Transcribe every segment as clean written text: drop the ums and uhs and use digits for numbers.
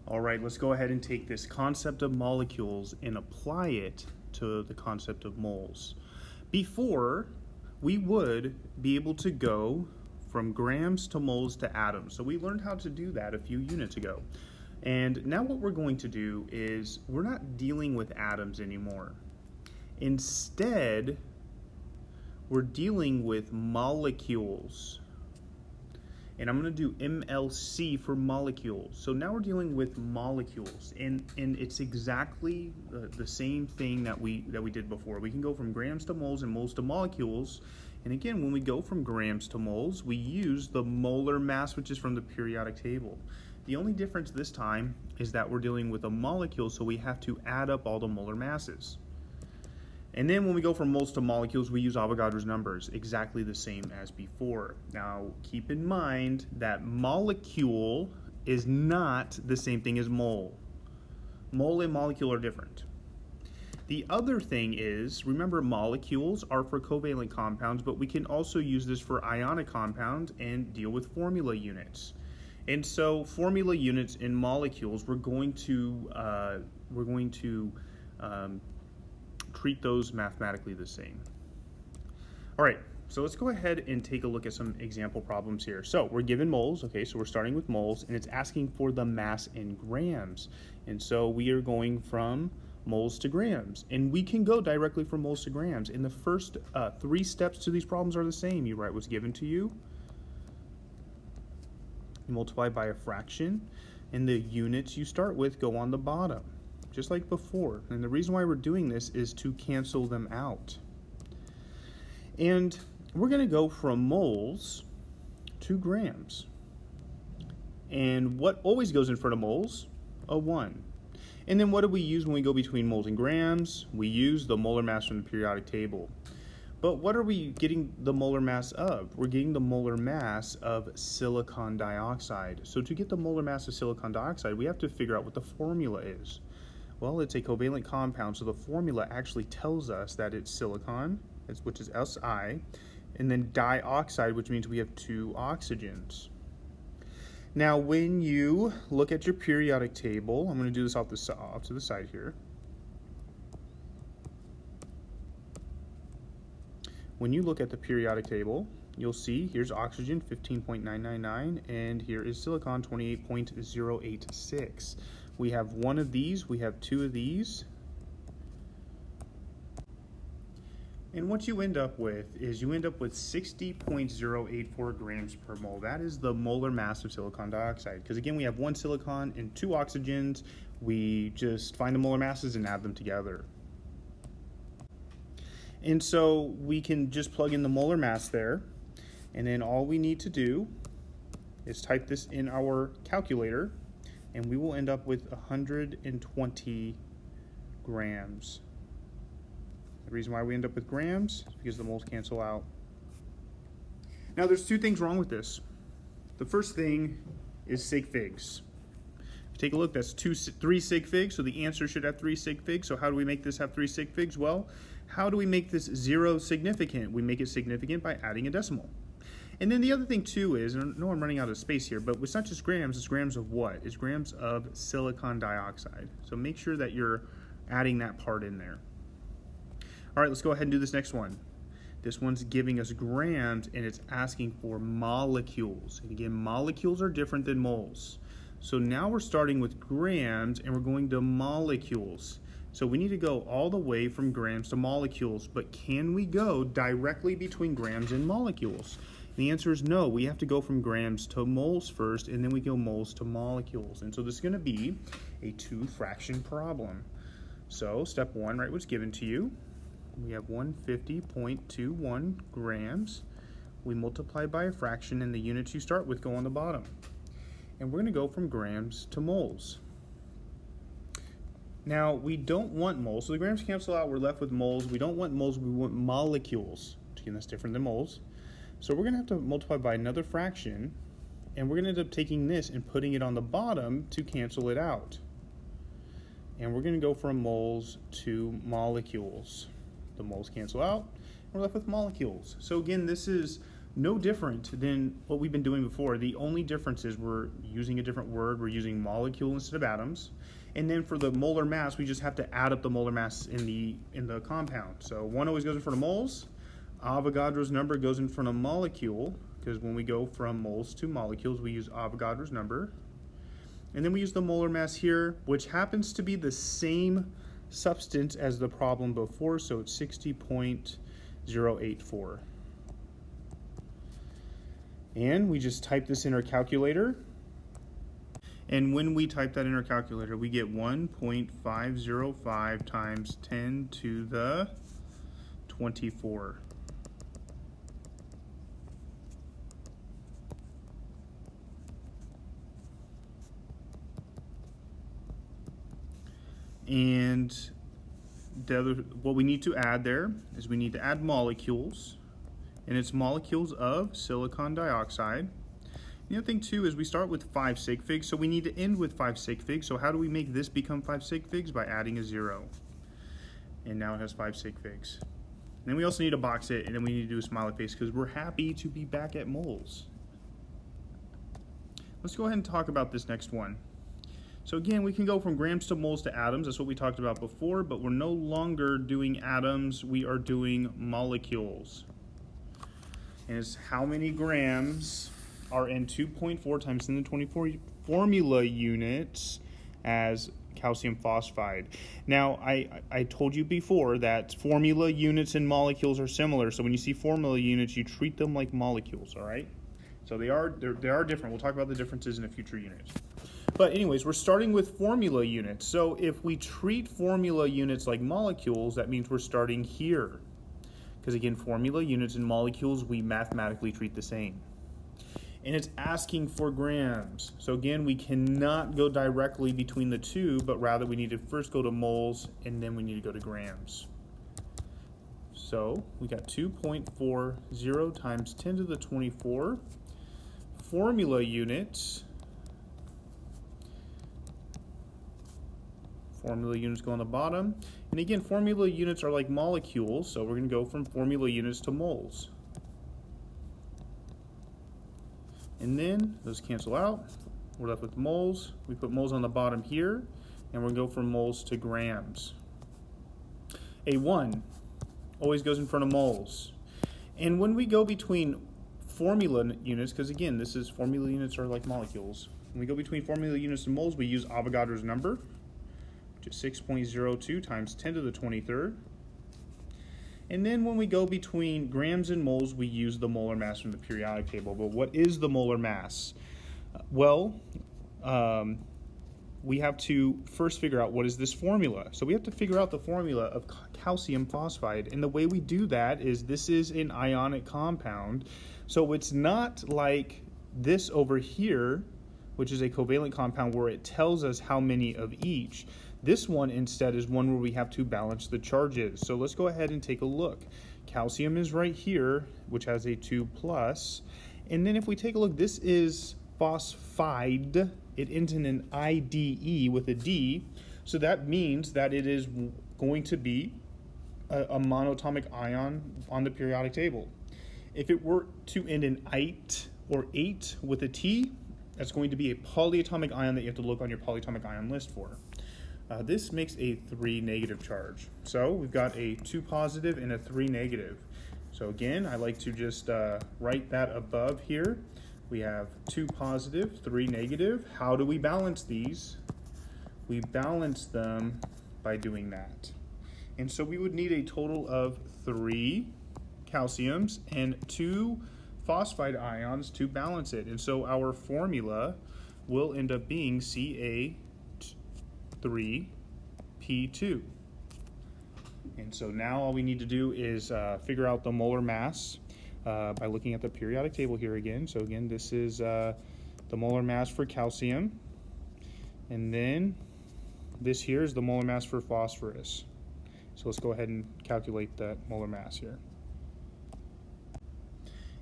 All right, let's go ahead and take this concept of molecules and apply it to the concept of moles. Before, we would be able to go from grams to moles to atoms. So we learned how to do that a few units ago. And now what we're going to do is we're not dealing with atoms anymore. Instead, we're dealing with molecules. And I'm going to do MLC for molecules. So now we're dealing with molecules, and it's exactly the same thing that we did before. We can go from grams to moles and moles to molecules. And again, when we go from grams to moles, we use the molar mass, which is from the periodic table. The only difference this time is that we're dealing with a molecule, so we have to add up all the molar masses. And then when we go from moles to molecules, we use Avogadro's numbers, exactly the same as before. Now, keep in mind that molecule is not the same thing as mole. Mole and molecule are different. The other thing is, remember, molecules are for covalent compounds, but we can also use this for ionic compounds and deal with formula units. And so formula units in molecules, we're going to treat those mathematically the same. All right, so let's go ahead and take a look at some example problems here. So we're given moles, okay, so we're starting with moles, and it's asking for the mass in grams. And so we are going from moles to grams, and we can go directly from moles to grams. And the first 3 steps to these problems are the same. You write what's given to you, you multiply by a fraction, and the units you start with go on the bottom, just like before. And the reason why we're doing this is to cancel them out. And we're going to go from moles to grams. And what always goes in front of moles? A 1. And then what do we use when we go between moles and grams? We use the molar mass from the periodic table. But what are we getting the molar mass of? We're getting the molar mass of silicon dioxide. So to get the molar mass of silicon dioxide, we have to figure out what the formula is. Well, it's a covalent compound, so the formula actually tells us that it's silicon, which is Si, and then dioxide, which means we have 2 oxygens. Now, when you look at your periodic table, I'm going to do this off to the side here. When you look at the periodic table, you'll see here's oxygen 15.999, and here is silicon 28.086. We have 1 of these, we have 2 of these. And what you end up with is you end up with 60.084 grams per mole. That is the molar mass of silicon dioxide. Because again, we have 1 silicon and 2 oxygens. We just find the molar masses and add them together. And so we can just plug in the molar mass there. And then all we need to do is type this in our calculator, and we will end up with 120 grams. The reason why we end up with grams is because the moles cancel out. Now there's 2 things wrong with this. The first thing is sig figs. If you take a look, that's 3 sig figs, so the answer should have 3 sig figs. So how do we make this have 3 sig figs? Well, how do we make this 0 significant? We make it significant by adding a decimal. And then the other thing too is, and I know I'm running out of space here, but it's not just grams, it's grams of what? It's grams of silicon dioxide. So make sure that you're adding that part in there. All right, let's go ahead and do this next one. This one's giving us grams, and it's asking for molecules. And again, molecules are different than moles. So now we're starting with grams, and we're going to molecules. So we need to go all the way from grams to molecules, but can we go directly between grams and molecules? The answer is no. We have to go from grams to moles first, and then we go moles to molecules. And so this is going to be a 2-fraction problem. So step 1, write what's given to you. We have 150.21 grams. We multiply by a fraction, and the units you start with go on the bottom. And we're going to go from grams to moles. Now, we don't want moles, so the grams cancel out. We're left with moles. We don't want moles, we want molecules. Again, that's different than moles. So we're going to have to multiply by another fraction, and we're going to end up taking this and putting it on the bottom to cancel it out. And we're going to go from moles to molecules. The moles cancel out, and we're left with molecules. So again, this is No different than what we've been doing before. The only difference is we're using a different word. We're using molecule instead of atoms. And then for the molar mass, we just have to add up the molar mass in the compound. So 1 always goes in front of moles. Avogadro's number goes in front of molecule, because when we go from moles to molecules, we use Avogadro's number. And then we use the molar mass here, which happens to be the same substance as the problem before, so it's 60.084. And we just type this in our calculator. And when we type that in our calculator, we get 1.505 times 10 to the 24. And what we need to add there is we need to add molecules, and it's molecules of silicon dioxide. The other thing too is we start with 5 sig figs, so we need to end with 5 sig figs. So how do we make this become 5 sig figs? By adding a 0. And now it has 5 sig figs. And then we also need to box it, and then we need to do a smiley face because we're happy to be back at moles. Let's go ahead and talk about this next one. So again, we can go from grams to moles to atoms. That's what we talked about before, but we're no longer doing atoms. We are doing molecules. And it's how many grams are in 2.4 times 10 to the 24 formula units as calcium phosphide. Now, I told you before that formula units and molecules are similar. So when you see formula units, you treat them like molecules, all right? So they are different. We'll talk about the differences in a future unit. But anyways, we're starting with formula units. So if we treat formula units like molecules, that means we're starting here. Because again, formula units and molecules, we mathematically treat the same. And it's asking for grams. So again, we cannot go directly between the two, but rather we need to first go to moles, and then we need to go to grams. So we got 2.40 times 10 to the 24 formula units. Formula units go on the bottom. And again, formula units are like molecules, so we're going to go from formula units to moles. And then those cancel out. We're left with moles. We put moles on the bottom here, and we're going to go from moles to grams. A 1 always goes in front of moles. And when we go between formula units, because again, this is formula units are like molecules. When we go between formula units and moles, we use Avogadro's number, which is 6.02 times 10 to the 23rd. And then when we go between grams and moles, we use the molar mass from the periodic table. But what is the molar mass? Well, we have to first figure out what is this formula. So we have to figure out the formula of calcium phosphide. And the way we do that is this is an ionic compound. So it's not like this over here, which is a covalent compound where it tells us how many of each. This one instead is one where we have to balance the charges. So let's go ahead and take a look. Calcium is right here, which has a 2 plus. And then if we take a look, this is phosphide. It ends in an IDE with a D. So that means that it is going to be a monatomic ion on the periodic table. If it were to end in ite or ate with a T, that's going to be a polyatomic ion that you have to look on your polyatomic ion list for. This makes a 3 negative charge. So we've got a 2 positive and a 3 negative. So again, I like to just write that above here. We have 2 positive, 3 negative. How do we balance these? We balance them by doing that. And so we would need a total of 3 calciums and 2 phosphide ions to balance it. And so our formula will end up being Ca3P2. And so now all we need to do is figure out the molar mass by looking at the periodic table here again. So again, this is the molar mass for calcium. And then this here is the molar mass for phosphorus. So let's go ahead and calculate that molar mass here.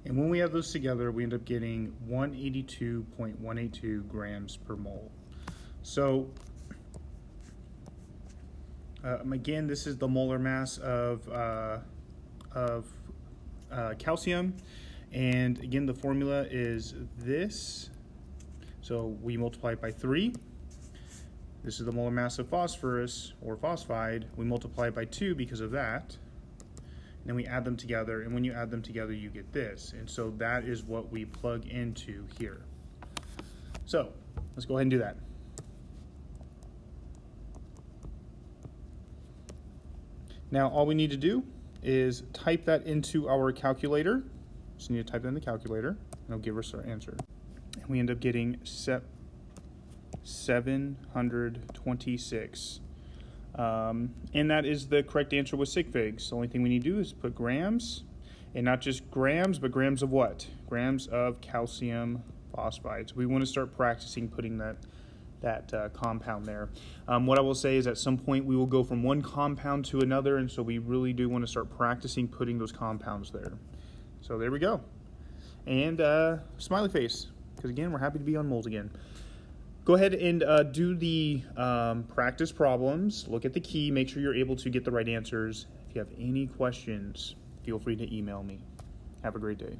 And when we have those together, we end up getting 182.182 grams per mole. So again, this is the molar mass of calcium. And again, the formula is this. So we multiply it by 3. This is the molar mass of phosphorus, or phosphide. We multiply it by 2 because of that. And then we add them together, and when you add them together, you get this. And so that is what we plug into here. So let's go ahead and do that. Now all we need to do is type that into our calculator. So we need to type that in the calculator, and it'll give us our answer. And we end up getting 726. And that is the correct answer with sig figs. The only thing we need to do is put grams, and not just grams, but grams of what? Grams of calcium phosphide. So we want to start practicing putting that compound there. What I will say is at some point we will go from one compound to another, and so we really do want to start practicing putting those compounds there. So there we go. And smiley face, because again, we're happy to be on Moles again. Go ahead and do the practice problems. Look at the key. Make sure you're able to get the right answers. If you have any questions, feel free to email me. Have a great day.